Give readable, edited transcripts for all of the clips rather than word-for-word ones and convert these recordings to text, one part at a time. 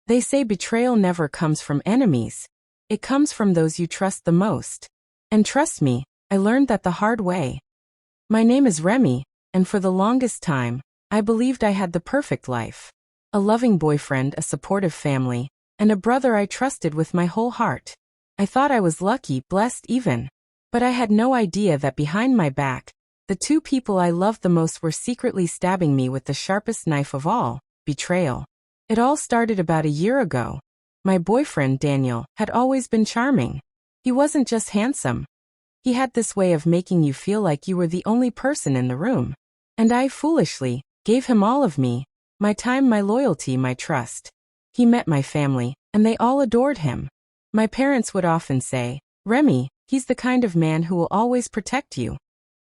They say betrayal never comes from enemies. It comes from those you trust the most. And trust me, I learned that the hard way. My name is Remi, and for the longest time, I believed I had the perfect life. A loving boyfriend, a supportive family, and a brother I trusted with my whole heart. I thought I was lucky, blessed even. But I had no idea that behind my back, the two people I loved the most were secretly stabbing me with the sharpest knife of all, betrayal. It all started about a year ago. My boyfriend, Daniel, had always been charming. He wasn't just handsome. He had this way of making you feel like you were the only person in the room. And I, foolishly, gave him all of me, my time, my loyalty, my trust. He met my family, and they all adored him. My parents would often say, "Remi, he's the kind of man who will always protect you."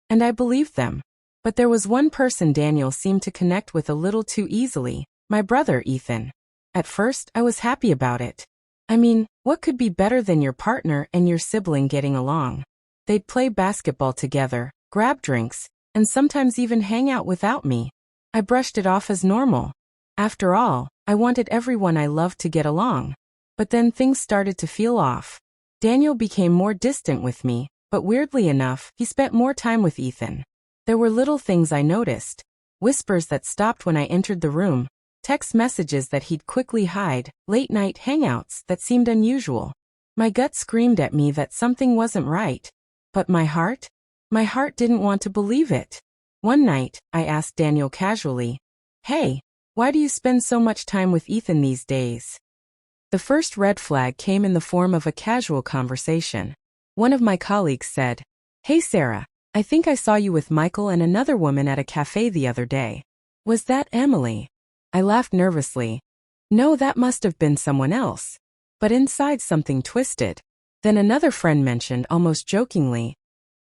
And I believed them. But there was one person Daniel seemed to connect with a little too easily, my brother Ethan. At first, I was happy about it. I mean, what could be better than your partner and your sibling getting along? They'd play basketball together, grab drinks, and sometimes even hang out without me. I brushed it off as normal. After all, I wanted everyone I loved to get along. But then things started to feel off. Daniel became more distant with me, but weirdly enough, he spent more time with Ethan. There were little things I noticed. Whispers that stopped when I entered the room, text messages that he'd quickly hide, late-night hangouts that seemed unusual. My gut screamed at me that something wasn't right. But my heart didn't want to believe it. One night, I asked Daniel casually, "Hey, why do you spend so much time with Ethan these days?" The first red flag came in the form of a casual conversation. One of my colleagues said, "Hey Sarah, I think I saw you with Michael and another woman at a cafe the other day. Was that Emily?" I laughed nervously. No, that must have been someone else. But inside something twisted. Then another friend mentioned, almost jokingly,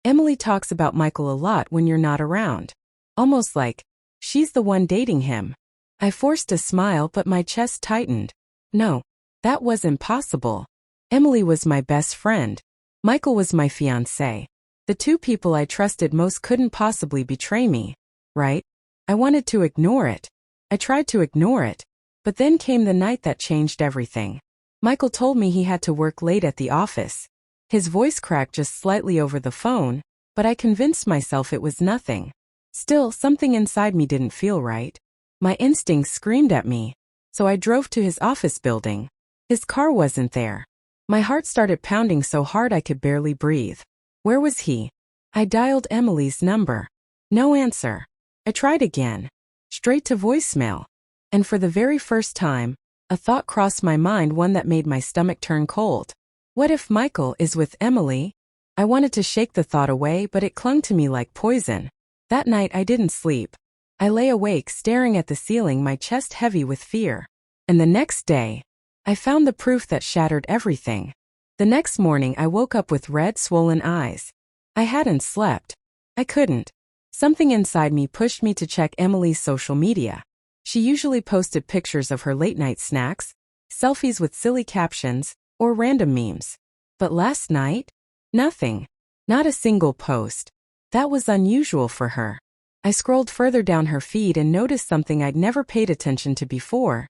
"Emily talks about Michael a lot when you're not around. Almost like, she's the one dating him." I forced a smile, but my chest tightened. No, that was impossible. Emily was my best friend. Michael was my fiancé. The two people I trusted most couldn't possibly betray me, right? I wanted to ignore it. I tried to ignore it. But then came the night that changed everything. Michael told me he had to work late at the office. His voice cracked just slightly over the phone, but I convinced myself it was nothing. Still, something inside me didn't feel right. My instincts screamed at me. So I drove to his office building. His car wasn't there. My heart started pounding so hard I could barely breathe. Where was he? I dialed Emily's number. No answer. I tried again. Straight to voicemail. And for the very first time, a thought crossed my mind, one that made my stomach turn cold. What if Michael is with Emily? I wanted to shake the thought away, but it clung to me like poison. That night I didn't sleep. I lay awake staring at the ceiling, my chest heavy with fear. And the next day, I found the proof that shattered everything. The next morning I woke up with red, swollen eyes. I hadn't slept. I couldn't. Something inside me pushed me to check Emily's social media. She usually posted pictures of her late-night snacks, selfies with silly captions, or random memes. But last night? Nothing. Not a single post. That was unusual for her. I scrolled further down her feed and noticed something I'd never paid attention to before.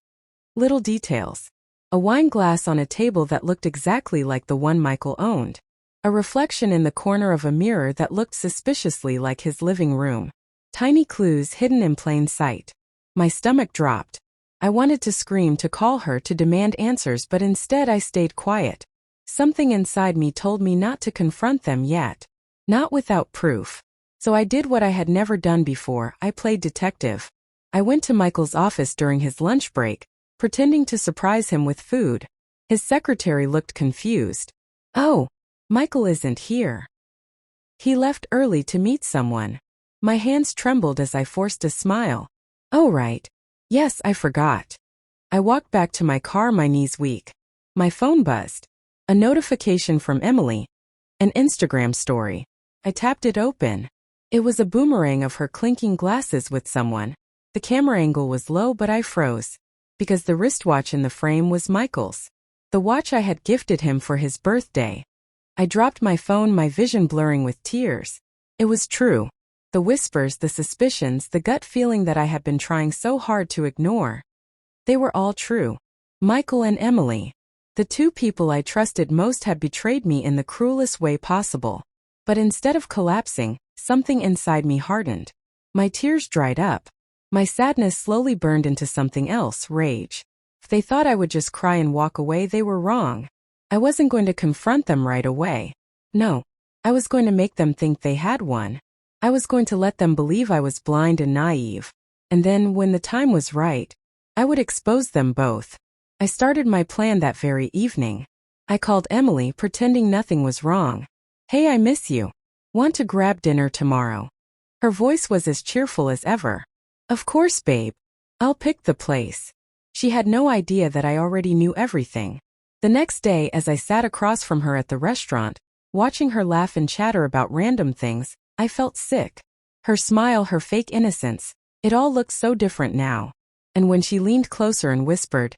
Little details. A wine glass on a table that looked exactly like the one Michael owned. A reflection in the corner of a mirror that looked suspiciously like his living room. Tiny clues hidden in plain sight. My stomach dropped. I wanted to scream, to call her, to demand answers, but instead I stayed quiet. Something inside me told me not to confront them yet. Not without proof. So I did what I had never done before. I played detective. I went to Michael's office during his lunch break, pretending to surprise him with food. His secretary looked confused. "Oh, Michael isn't here. He left early to meet someone." My hands trembled as I forced a smile. "Oh right. Yes, I forgot." I walked back to my car, my knees weak. My phone buzzed. A notification from Emily. An Instagram story. I tapped it open. It was a boomerang of her clinking glasses with someone. The camera angle was low, but I froze. Because the wristwatch in the frame was Michael's. The watch I had gifted him for his birthday. I dropped my phone, my vision blurring with tears. It was true. The whispers, the suspicions, the gut feeling that I had been trying so hard to ignore. They were all true. Michael and Emily. The two people I trusted most had betrayed me in the cruelest way possible. But instead of collapsing, something inside me hardened. My tears dried up. My sadness slowly burned into something else, rage. If they thought I would just cry and walk away, they were wrong. I wasn't going to confront them right away. No. I was going to make them think they had won. I was going to let them believe I was blind and naive. And then, when the time was right, I would expose them both. I started my plan that very evening. I called Emily, pretending nothing was wrong. "Hey, I miss you. Want to grab dinner tomorrow?" Her voice was as cheerful as ever. "Of course, babe. I'll pick the place." She had no idea that I already knew everything. The next day, as I sat across from her at the restaurant, watching her laugh and chatter about random things, I felt sick. Her smile, her fake innocence, it all looked so different now. And when she leaned closer and whispered,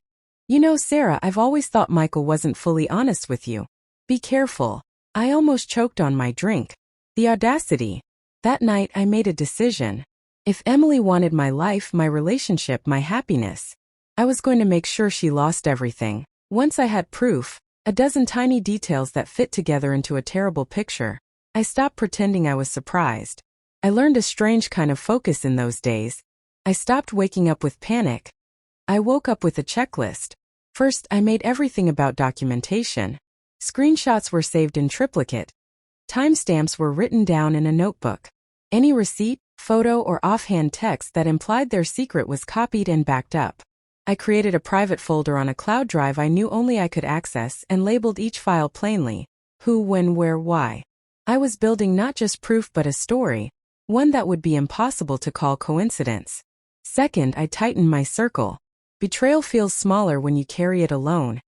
"You know, Sarah, I've always thought Michael wasn't fully honest with you. Be careful." I almost choked on my drink. The audacity. That night I made a decision. If Emily wanted my life, my relationship, my happiness, I was going to make sure she lost everything. Once I had proof, a dozen tiny details that fit together into a terrible picture, I stopped pretending I was surprised. I learned a strange kind of focus in those days. I stopped waking up with panic. I woke up with a checklist. First, I made everything about documentation. Screenshots were saved in triplicate. Timestamps were written down in a notebook. Any receipt, photo, or offhand text that implied their secret was copied and backed up. I created a private folder on a cloud drive I knew only I could access and labeled each file plainly: who, when, where, why. I was building not just proof but a story, one that would be impossible to call coincidence. Second, I tightened my circle. Betrayal feels smaller when you carry it alone.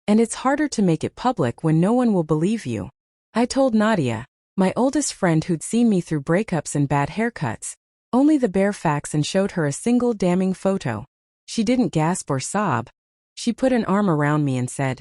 And it's harder to make it public when no one will believe you. I told Nadia, my oldest friend who'd seen me through breakups and bad haircuts, only the bare facts and showed her a single damning photo. She didn't gasp or sob. She put an arm around me and said,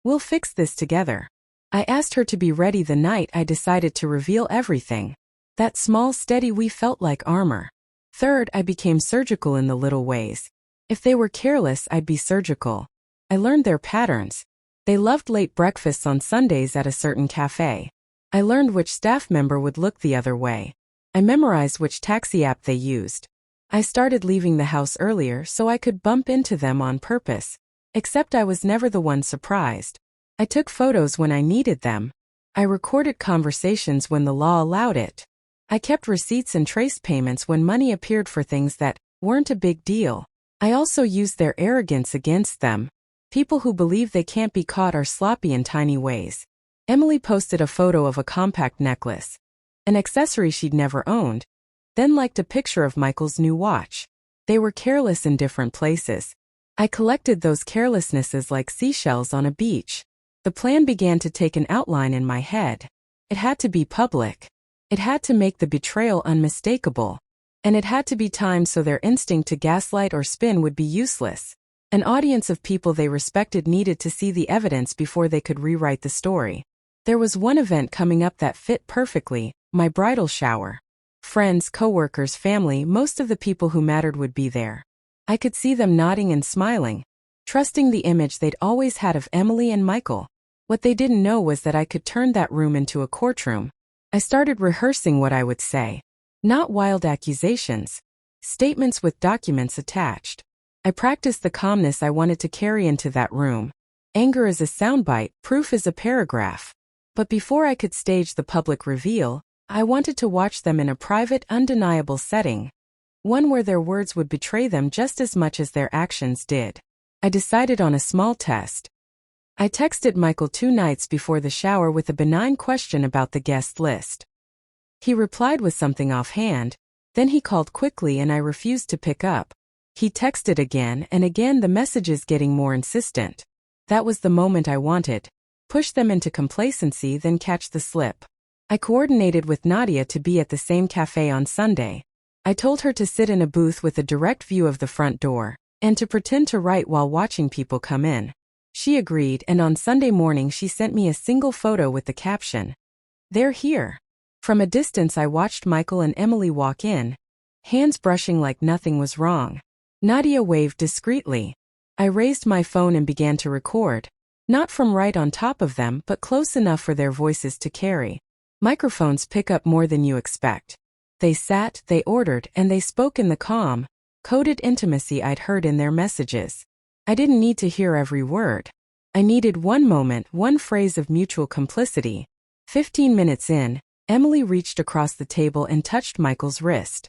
"We'll fix this together." I asked her to be ready the night I decided to reveal everything. That small, steady we felt like armor. Third, I became surgical in the little ways. If they were careless, I'd be surgical. I learned their patterns. They loved late breakfasts on Sundays at a certain cafe. I learned which staff member would look the other way. I memorized which taxi app they used. I started leaving the house earlier so I could bump into them on purpose. Except I was never the one surprised. I took photos when I needed them. I recorded conversations when the law allowed it. I kept receipts and traced payments when money appeared for things that weren't a big deal. I also used their arrogance against them. People who believe they can't be caught are sloppy in tiny ways. Emily posted a photo of a compact necklace, an accessory she'd never owned, then liked a picture of Michael's new watch. They were careless in different places. I collected those carelessnesses like seashells on a beach. The plan began to take an outline in my head. It had to be public. It had to make the betrayal unmistakable. And it had to be timed so their instinct to gaslight or spin would be useless. An audience of people they respected needed to see the evidence before they could rewrite the story. There was one event coming up that fit perfectly: my bridal shower. Friends, coworkers, family, most of the people who mattered would be there. I could see them nodding and smiling, trusting the image they'd always had of Emily and Michael. What they didn't know was that I could turn that room into a courtroom. I started rehearsing what I would say. Not wild accusations. Statements with documents attached. I practiced the calmness I wanted to carry into that room. Anger is a soundbite, proof is a paragraph. But before I could stage the public reveal, I wanted to watch them in a private, undeniable setting. One where their words would betray them just as much as their actions did. I decided on a small test. I texted Michael 2 nights before the shower with a benign question about the guest list. He replied with something offhand, then he called quickly and I refused to pick up. He texted again and again, the messages getting more insistent. That was the moment I wanted. Push them into complacency, then catch the slip. I coordinated with Nadia to be at the same cafe on Sunday. I told her to sit in a booth with a direct view of the front door, and to pretend to write while watching people come in. She agreed, and on Sunday morning she sent me a single photo with the caption, "They're here." From a distance I watched Michael and Emily walk in, hands brushing like nothing was wrong. Nadia waved discreetly. I raised my phone and began to record. Not from right on top of them, but close enough for their voices to carry. Microphones pick up more than you expect. They sat, they ordered, and they spoke in the calm, coded intimacy I'd heard in their messages. I didn't need to hear every word. I needed one moment, one phrase of mutual complicity. 15 minutes in, Emily reached across the table and touched Michael's wrist.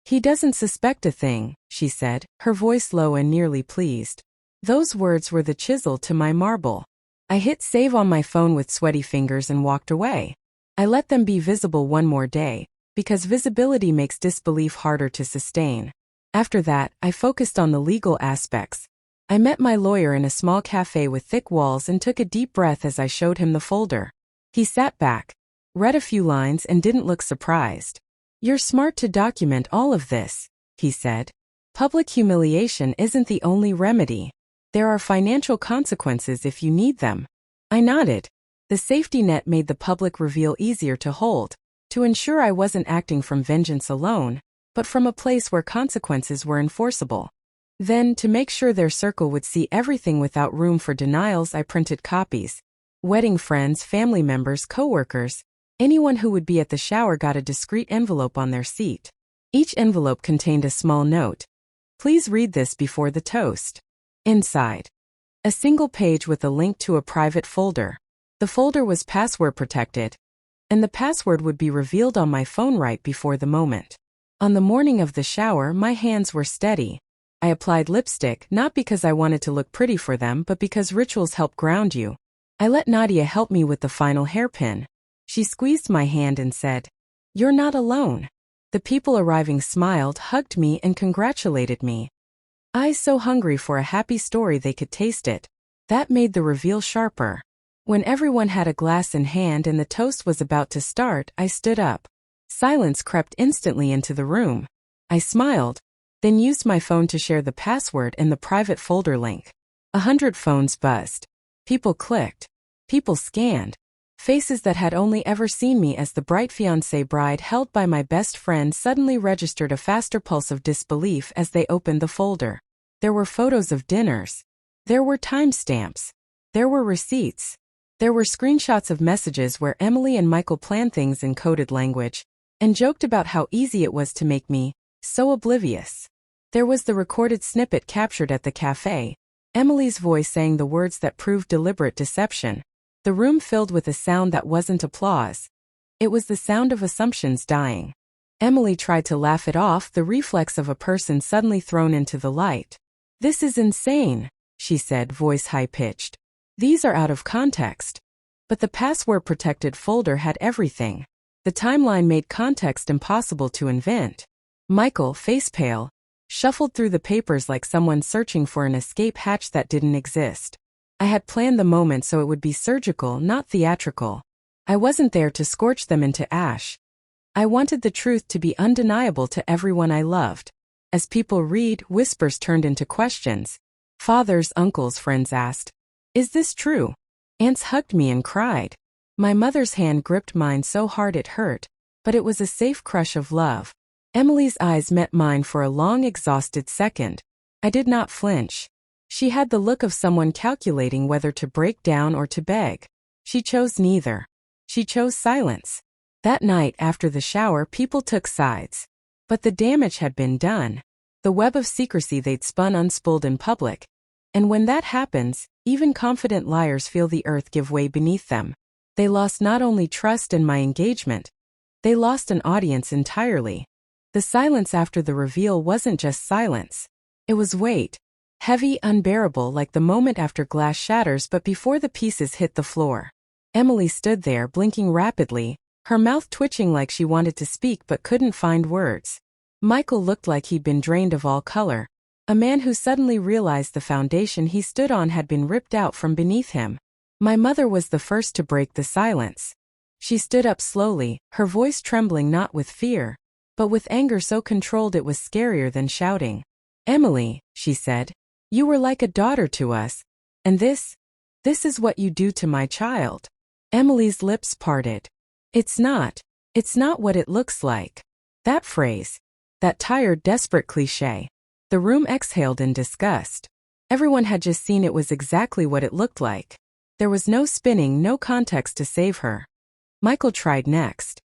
"He doesn't suspect a thing," she said, her voice low and nearly pleased. Those words were the chisel to my marble. I hit save on my phone with sweaty fingers and walked away. I let them be visible one more day, because visibility makes disbelief harder to sustain. After that, I focused on the legal aspects. I met my lawyer in a small cafe with thick walls and took a deep breath as I showed him the folder. He sat back, read a few lines and didn't look surprised. "You're smart to document all of this," he said. "Public humiliation isn't the only remedy. There are financial consequences if you need them." I nodded. The safety net made the public reveal easier to hold, to ensure I wasn't acting from vengeance alone, but from a place where consequences were enforceable. Then, to make sure their circle would see everything without room for denials, I printed copies. Wedding friends, family members, coworkers, anyone who would be at the shower got a discreet envelope on their seat. Each envelope contained a small note. "Please read this before the toast." Inside, a single page with a link to a private folder. The folder was password protected, and the password would be revealed on my phone right before the moment. On the morning of the shower, my hands were steady. I applied lipstick, not because I wanted to look pretty for them, but because rituals help ground you. I let Nadia help me with the final hairpin. She squeezed my hand and said, "You're not alone." The people arriving smiled, hugged me, and congratulated me. Eyes so hungry for a happy story they could taste it. That made the reveal sharper. When everyone had a glass in hand and the toast was about to start, I stood up. Silence crept instantly into the room. I smiled, then used my phone to share the password and the private folder link. 100 phones buzzed. People clicked. People scanned. Faces that had only ever seen me as the bright fiancée bride held by my best friend suddenly registered a faster pulse of disbelief as they opened the folder. There were photos of dinners. There were timestamps. There were receipts. There were screenshots of messages where Emily and Michael planned things in coded language and joked about how easy it was to make me so oblivious. There was the recorded snippet captured at the cafe, Emily's voice saying the words that proved deliberate deception. The room filled with a sound that wasn't applause. It was the sound of assumptions dying. Emily tried to laugh it off, the reflex of a person suddenly thrown into the light. "This is insane," she said, voice high-pitched. "These are out of context." But the password-protected folder had everything. The timeline made context impossible to invent. Michael, face pale, shuffled through the papers like someone searching for an escape hatch that didn't exist. I had planned the moment so it would be surgical, not theatrical. I wasn't there to scorch them into ash. I wanted the truth to be undeniable to everyone I loved. As people read, whispers turned into questions. Fathers, uncles, friends asked, "Is this true?" Aunts hugged me and cried. My mother's hand gripped mine so hard it hurt, but it was a safe crush of love. Emily's eyes met mine for a long, exhausted second. I did not flinch. She had the look of someone calculating whether to break down or to beg. She chose neither. She chose silence. That night after the shower, people took sides. But the damage had been done. The web of secrecy they'd spun unspooled in public. And when that happens, even confident liars feel the earth give way beneath them. They lost not only trust in my engagement, they lost an audience entirely. The silence after the reveal wasn't just silence. It was weight. Heavy, unbearable, like the moment after glass shatters but before the pieces hit the floor. Emily stood there, blinking rapidly, her mouth twitching like she wanted to speak but couldn't find words. Michael looked like he'd been drained of all color. A man who suddenly realized the foundation he stood on had been ripped out from beneath him. My mother was the first to break the silence. She stood up slowly, her voice trembling not with fear, but with anger so controlled it was scarier than shouting. "Emily," she said, "you were like a daughter to us, and this is what you do to my child." Emily's lips parted. It's not what it looks like." That phrase, that tired, desperate cliché. The room exhaled in disgust. Everyone had just seen it was exactly what it looked like. There was no spinning, no context to save her. Michael tried next.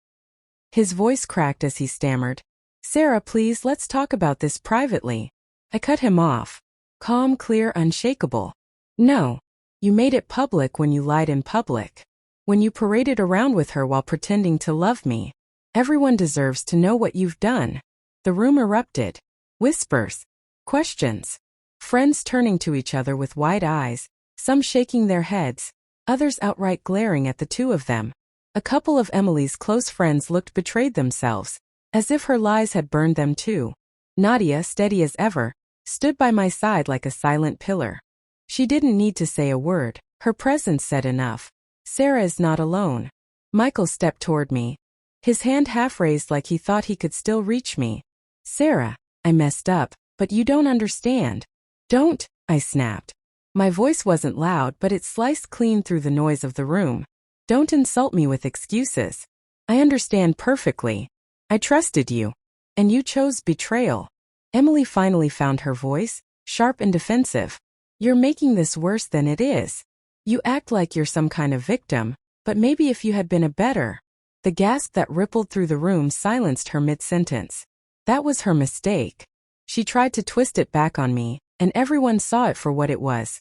His voice cracked as he stammered, "Sarah, please, let's talk about this privately." I cut him off. Calm, clear, unshakable. "No. You made it public when you lied in public. When you paraded around with her while pretending to love me. Everyone deserves to know what you've done." The room erupted. Whispers. Questions. Friends turning to each other with wide eyes, some shaking their heads, others outright glaring at the two of them. A couple of Emily's close friends looked betrayed themselves, as if her lies had burned them too. Nadia, steady as ever, stood by my side like a silent pillar. She didn't need to say a word, her presence said enough. Sarah is not alone. Michael stepped toward me, his hand half raised like he thought he could still reach me. "Sarah, I messed up, but you don't understand." "Don't," I snapped. My voice wasn't loud, but it sliced clean through the noise of the room. "Don't insult me with excuses. I understand perfectly. I trusted you. And you chose betrayal." Emily finally found her voice, sharp and defensive. "You're making this worse than it is. You act like you're some kind of victim, but maybe if you had been a better." The gasp that rippled through the room silenced her mid-sentence. That was her mistake. She tried to twist it back on me, and everyone saw it for what it was.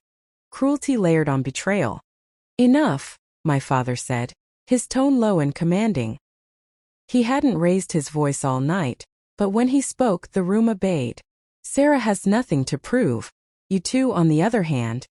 Cruelty layered on betrayal. "Enough," my father said, his tone low and commanding. He hadn't raised his voice all night, but when he spoke, the room obeyed. "Sarah has nothing to prove. You two, on the other hand."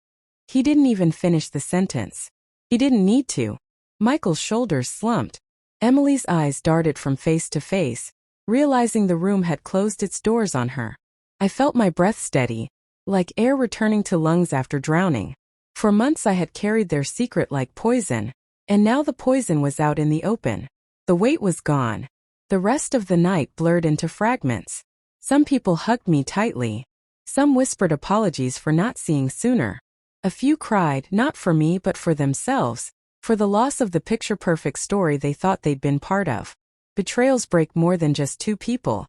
He didn't even finish the sentence. He didn't need to. Michael's shoulders slumped. Emily's eyes darted from face to face, realizing the room had closed its doors on her. I felt my breath steady, like air returning to lungs after drowning. For months I had carried their secret like poison, and now the poison was out in the open. The weight was gone. The rest of the night blurred into fragments. Some people hugged me tightly. Some whispered apologies for not seeing sooner. A few cried, not for me but for themselves, for the loss of the picture-perfect story they thought they'd been part of. Betrayals break more than just two people.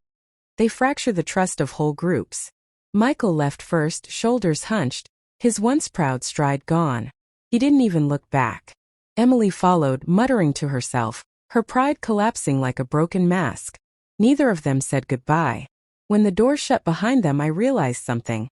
They fracture the trust of whole groups. Michael left first, shoulders hunched, his once proud stride gone. He didn't even look back. Emily followed, muttering to herself, her pride collapsing like a broken mask. Neither of them said goodbye. When the door shut behind them, I realized something.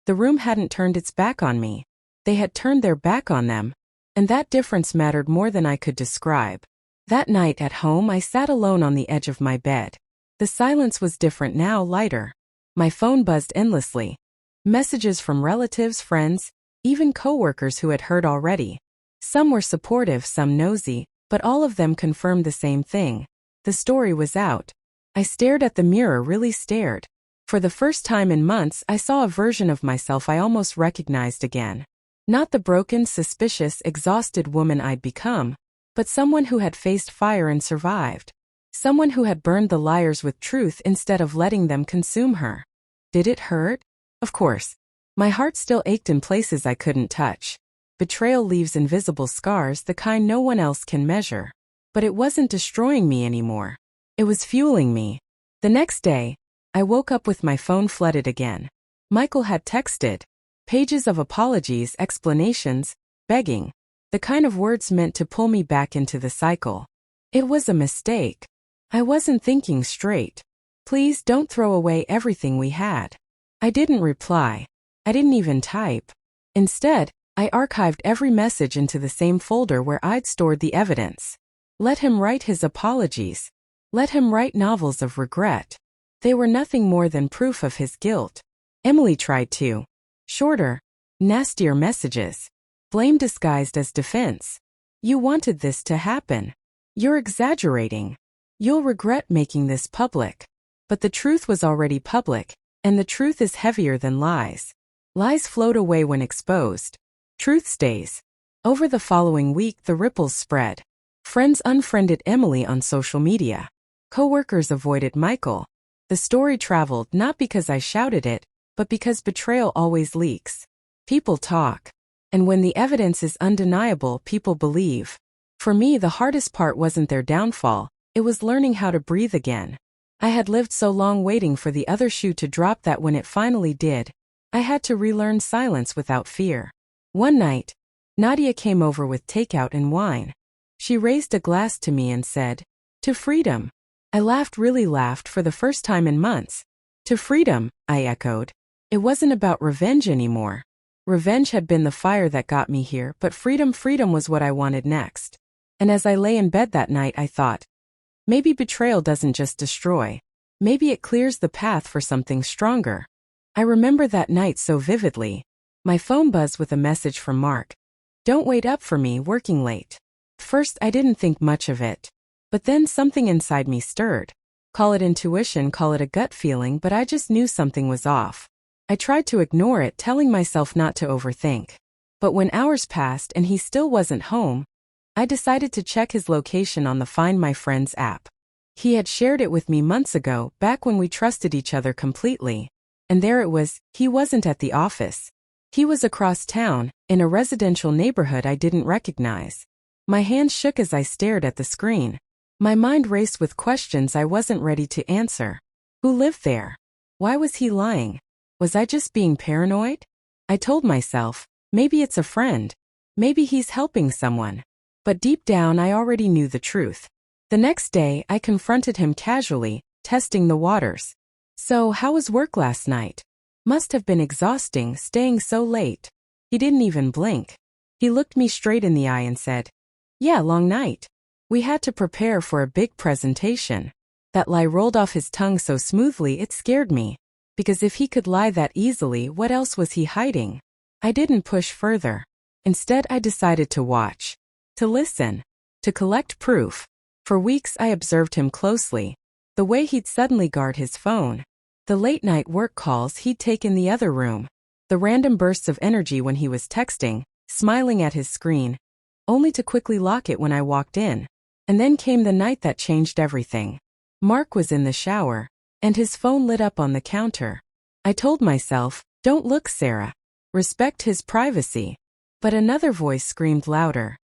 The room hadn't turned its back on me. They had turned their back on them. And that difference mattered more than I could describe. That night at home, I sat alone on the edge of my bed. The silence was different now, lighter. My phone buzzed endlessly. Messages from relatives, friends, even coworkers who had heard already. Some were supportive, some nosy, but all of them confirmed the same thing. The story was out. I stared at the mirror, really stared. For the first time in months, I saw a version of myself I almost recognized again. Not the broken, suspicious, exhausted woman I'd become, but someone who had faced fire and survived. Someone who had burned the liars with truth instead of letting them consume her. Did it hurt? Of course. My heart still ached in places I couldn't touch. Betrayal leaves invisible scars, the kind no one else can measure. But it wasn't destroying me anymore. It was fueling me. The next day, I woke up with my phone flooded again. Michael had texted. Pages of apologies, explanations, begging. The kind of words meant to pull me back into the cycle. It was a mistake. I wasn't thinking straight. Please don't throw away everything we had. I didn't reply. I didn't even type. Instead, I archived every message into the same folder where I'd stored the evidence. Let him write his apologies. Let him write novels of regret. They were nothing more than proof of his guilt. Emily tried too. Shorter, nastier messages. Blame disguised as defense. You wanted this to happen. You're exaggerating. You'll regret making this public. But the truth was already public, and the truth is heavier than lies. Lies float away when exposed. Truth stays. Over the following week, the ripples spread. Friends unfriended Emily on social media. Coworkers avoided Michael. The story traveled not because I shouted it, but because betrayal always leaks. People talk. And when the evidence is undeniable, people believe. For me, the hardest part wasn't their downfall, it was learning how to breathe again. I had lived so long waiting for the other shoe to drop that when it finally did, I had to relearn silence without fear. One night, Nadia came over with takeout and wine. She raised a glass to me and said, "To freedom." I really laughed for the first time in months. To freedom, I echoed. It wasn't about revenge anymore. Revenge had been the fire that got me here, but freedom was what I wanted next. And as I lay in bed that night, I thought, maybe betrayal doesn't just destroy. Maybe it clears the path for something stronger. I remember that night so vividly. My phone buzzed with a message from Mark. "Don't wait up for me, working late." First, I didn't think much of it. But then something inside me stirred. Call it intuition, call it a gut feeling, but I just knew something was off. I tried to ignore it, telling myself not to overthink. But when hours passed and he still wasn't home, I decided to check his location on the Find My Friends app. He had shared it with me months ago, back when we trusted each other completely. And there it was, he wasn't at the office. He was across town, in a residential neighborhood I didn't recognize. My hands shook as I stared at the screen. My mind raced with questions I wasn't ready to answer. Who lived there? Why was he lying? Was I just being paranoid? I told myself, maybe it's a friend. Maybe he's helping someone. But deep down I already knew the truth. The next day, I confronted him casually, testing the waters. "So, how was work last night?" "Must have been exhausting, staying so late." He didn't even blink. He looked me straight in the eye and said, "Yeah, long night. We had to prepare for a big presentation." That lie rolled off his tongue so smoothly it scared me. Because if he could lie that easily, what else was he hiding? I didn't push further. Instead, I decided to watch. To listen. To collect proof. For weeks I observed him closely. The way he'd suddenly guard his phone. The late-night work calls he'd take in the other room. The random bursts of energy when he was texting, smiling at his screen, only to quickly lock it when I walked in. And then came the night that changed everything. Mark was in the shower, and his phone lit up on the counter. I told myself, "Don't look, Sarah. Respect his privacy." But another voice screamed louder.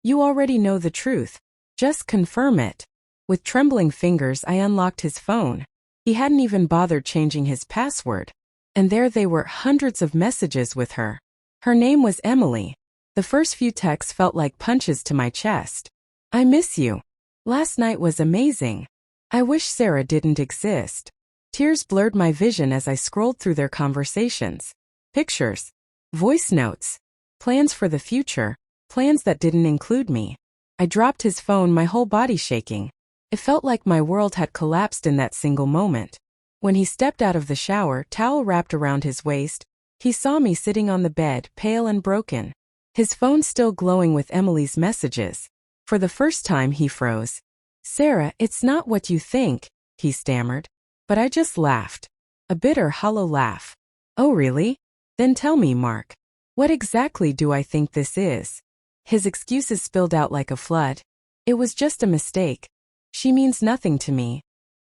"You already know the truth. Just confirm it." With trembling fingers, I unlocked his phone. He hadn't even bothered changing his password. And there they were, hundreds of messages with her. Her name was Emily. The first few texts felt like punches to my chest. "I miss you. Last night was amazing. I wish Sarah didn't exist." Tears blurred my vision as I scrolled through their conversations. Pictures. Voice notes. Plans for the future. Plans that didn't include me. I dropped his phone, my whole body shaking. It felt like my world had collapsed in that single moment. When he stepped out of the shower, towel wrapped around his waist, he saw me sitting on the bed, pale and broken. His phone still glowing with Emily's messages. For the first time he froze. "Sarah, it's not what you think," he stammered. But I just laughed. A bitter, hollow laugh. "Oh really? Then tell me, Mark. What exactly do I think this is?" His excuses spilled out like a flood. "It was just a mistake. She means nothing to me.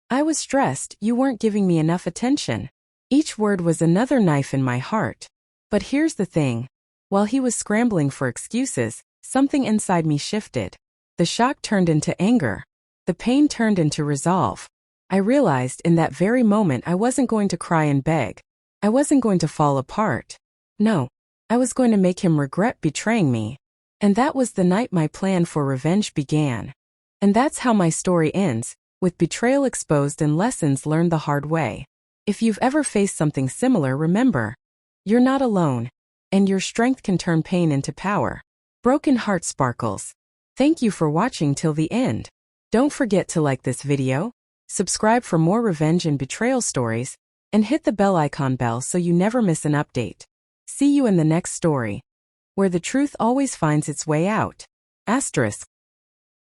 I was stressed, you weren't giving me enough attention." Each word was another knife in my heart. But here's the thing. While he was scrambling for excuses, something inside me shifted. The shock turned into anger. The pain turned into resolve. I realized in that very moment I wasn't going to cry and beg. I wasn't going to fall apart. No, I was going to make him regret betraying me. And that was the night my plan for revenge began. And that's how my story ends, with betrayal exposed and lessons learned the hard way. If you've ever faced something similar, remember, you're not alone, and your strength can turn pain into power. Broken Heart Sparkles. Thank you for watching till the end. Don't forget to like this video, subscribe for more revenge and betrayal stories, and hit the bell so you never miss an update. See you in the next story, where the truth always finds its way out. Asterisk.